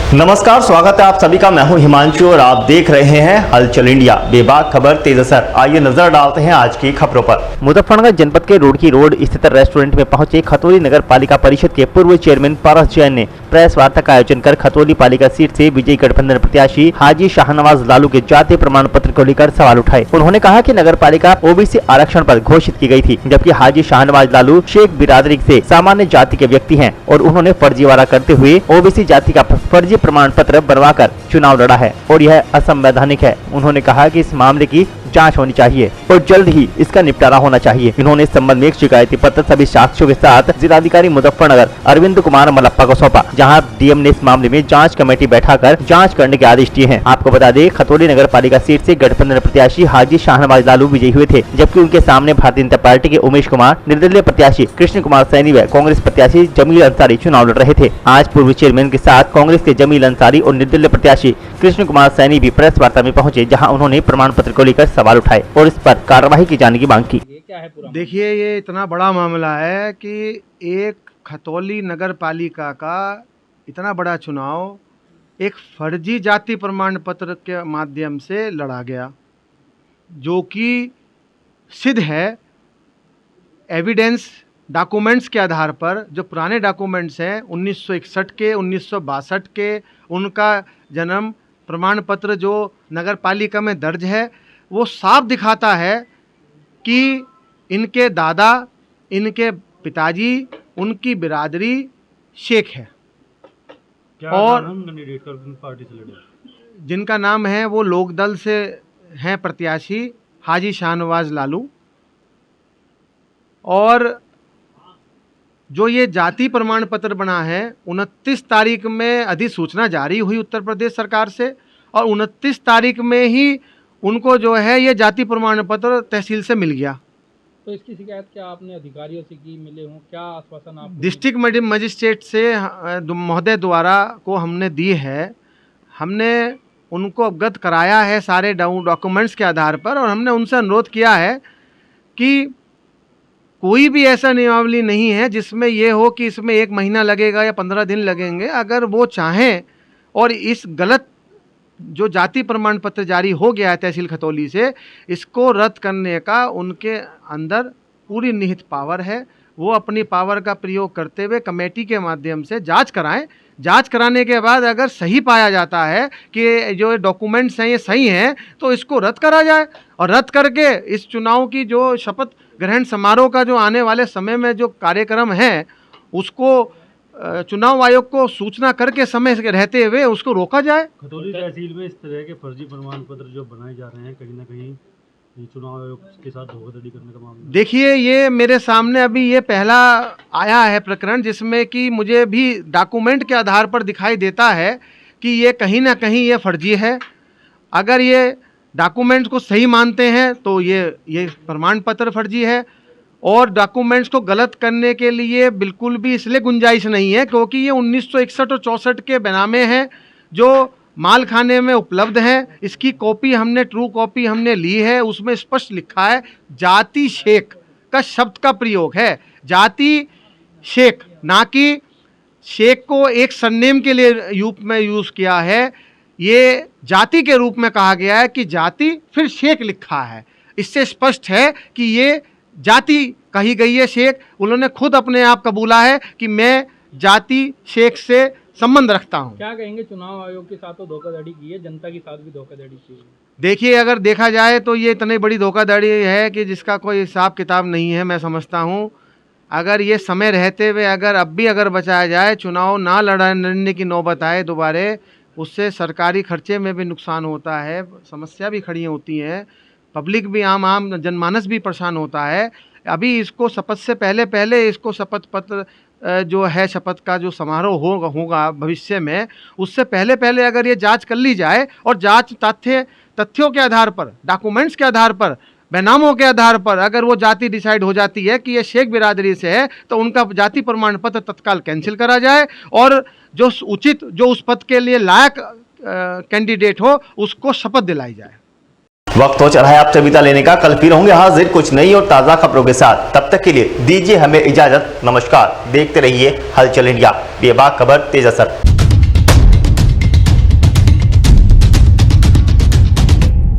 नमस्कार, स्वागत है आप सभी का। मैं हूं हिमांशु और आप देख रहे हैं हलचल इंडिया। बेबाक खबर तेज असर। आइए नजर डालते हैं आज की खबरों पर। मुजफ्फरनगर जनपद के रुड़की रोड स्थित रेस्टोरेंट में पहुंचे खतौली नगर पालिका परिषद के पूर्व चेयरमैन पारस जैन ने प्रेस वार्ता का आयोजन कर खतौली पालिका सीट से विजयी गठबंधन प्रत्याशी हाजी शाहनवाज लालू के जातीय प्रमाण पत्र को लेकर सवाल उठाए। उन्होंने कहा कि नगर पालिका ओबीसी आरक्षण पर घोषित की गई थी, जबकि हाजी शाहनवाज लालू शेख बिरादरी से सामान्य जाति के व्यक्ति हैं और उन्होंने फर्जीवाड़ा करते हुए ओबीसी जाति का फर्जी प्रमाण पत्र बनवाकर चुनाव लड़ा है और यह असंवैधानिक है। उन्होंने कहा कि इस मामले की जांच होनी चाहिए और जल्द ही इसका निपटारा होना चाहिए। इन्होंने इस संबंध में एक शिकायती पत्र सभी साक्ष्यों के साथ जिलाधिकारी मुजफ्फरनगर अरविंद कुमार मलप्पा को सौंपा, जहां डीएम ने इस मामले में जांच कमेटी बैठाकर जांच करने के आदेश दिए हैं। आपको बता दें, खतौली नगर पालिका सीट से गठबंधन प्रत्याशी हाजी शाहनवाज लालू विजयी हुए थे, जबकि उनके सामने भारतीय जनता पार्टी के उमेश कुमार, निर्दलीय प्रत्याशी कृष्ण कुमार सैनी व कांग्रेस प्रत्याशी जमील अंसारी चुनाव लड़ रहे थे। आज पूर्व चेयरमैन के साथ कांग्रेस के जमील अंसारी और निर्दलीय प्रत्याशी कृष्ण कुमार सैनी भी प्रेस वार्ता में पहुंचे, जहां उन्होंने प्रमाण पत्र को लेकर सवाल उठाए और इस पर कार्रवाई की जाने की मांग की। देखिए, ये इतना बड़ा मामला है कि एक खतौली नगर पालिका का इतना बड़ा चुनाव एक फर्जी जाति प्रमाण पत्र के माध्यम से लड़ा गया, जो कि सिद्ध है एविडेंस डॉक्यूमेंट्स के आधार पर। जो पुराने डॉक्यूमेंट्स हैं 1961 के, 1962 के, उनका जन्म प्रमाण पत्र जो नगर पालिका में दर्ज है, वो साफ दिखाता है कि इनके दादा, इनके पिताजी, उनकी बिरादरी शेख है। क्या और कैंडिडेट पार्टी से लड़े? जिनका नाम है वो लोकदल से हैं प्रत्याशी हाजी शाहनवाज लालू। और जो ये जाति प्रमाण पत्र बना है, 29 तारीख में अधिसूचना जारी हुई उत्तर प्रदेश सरकार से और 29 तारीख में ही उनको जो है ये जाति प्रमाण पत्र तहसील से मिल गया। तो इसकी शिकायत क्या आपने अधिकारियों से की, मिले हों, क्या आश्वासन आप? डिस्ट्रिक्ट मजिस्ट्रेट से महोदय द्वारा को हमने दी है। हमने उनको अवगत कराया है सारे डॉक्यूमेंट्स के आधार पर, और हमने उनसे अनुरोध किया है कि कोई भी ऐसा नियमावली नहीं है जिसमें ये हो कि इसमें 1 महीना लगेगा या 15 दिन लगेंगे। अगर वो चाहें और इस गलत जो जाति प्रमाण पत्र जारी हो गया है तहसील खतौली से, इसको रद्द करने का उनके अंदर पूरी निहित पावर है। वो अपनी पावर का प्रयोग करते हुए कमेटी के माध्यम से जांच कराएं। जांच कराने के बाद अगर सही पाया जाता है कि जो डॉक्यूमेंट्स हैं ये सही हैं, तो इसको रद्द करा जाए और रद्द करके इस चुनाव की जो शपथ ग्रहण समारोह का जो आने वाले समय में जो कार्यक्रम है, उसको चुनाव आयोग को सूचना करके समय रहते हुए उसको रोका जाए। खतौली तहसील में इस तरह के फर्जी प्रमाण पत्र जो बनाए जा रहे हैं, कहीं ना कहीं ये चुनाव आयोग के साथ धोखाधड़ी करने का मामला। देखिए, ये मेरे सामने अभी ये पहला आया है प्रकरण, जिसमें कि मुझे भी डॉक्यूमेंट के आधार पर दिखाई देता है कि ये कहीं ना कहीं ये फर्जी है। अगर ये डॉक्यूमेंट्स को सही मानते हैं तो ये प्रमाण पत्र फर्जी है, और डॉक्यूमेंट्स को गलत करने के लिए बिल्कुल भी इसलिए गुंजाइश नहीं है क्योंकि ये 1961 और 64 के बैनामे हैं जो माल खाने में उपलब्ध हैं। इसकी कॉपी हमने, ट्रू कॉपी हमने ली है, उसमें स्पष्ट लिखा है जाति शेख का शब्द का प्रयोग है। जाति शेख, ना कि शेख को एक सरनेम के लिए रूप में यूज़ किया है। ये जाति के रूप में कहा गया है कि जाति, फिर शेख लिखा है। इससे स्पष्ट है कि ये जाति कही गई है शेख। उन्होंने खुद अपने आप कबूला है कि मैं जाति शेख से संबंध रखता हूं। क्या कहेंगे, चुनाव आयोग के साथ तो धोखाधड़ी की है, जनता के साथ भी धोखाधड़ी की है? देखिए, अगर देखा जाए तो ये इतनी बड़ी धोखाधड़ी है कि जिसका कोई हिसाब किताब नहीं है। मैं समझता हूं अगर ये समय रहते हुए अगर बचाया जाए, चुनाव ना लड़ने की नौबत आए दोबारा, उससे सरकारी खर्चे में भी नुकसान होता है, समस्या भी खड़ी होती हैं, पब्लिक भी, आम जनमानस भी परेशान होता है। अभी इसको शपथ से पहले इसको शपथ पत्र जो है, शपथ का जो समारोह होगा भविष्य में, उससे पहले अगर ये जांच कर ली जाए और जांच तथ्यों के आधार पर, डॉक्यूमेंट्स के आधार पर, बैनामों के आधार पर अगर वो जाति डिसाइड हो जाती है कि ये शेख बिरादरी से है, तो उनका जाति प्रमाण पत्र तत्काल कैंसिल करा जाए और जो उचित, जो उस पद के लिए लायक कैंडिडेट हो, उसको शपथ दिलाई जाए। वक्त हो चला है आपसे विदा लेने का। कल फिर होंगे हाजिर कुछ नई और ताज़ा खबरों के साथ। तब तक के लिए दीजिए हमें इजाजत। नमस्कार। देखते रहिए हलचल इंडिया, बेबाक खबर तेज असर।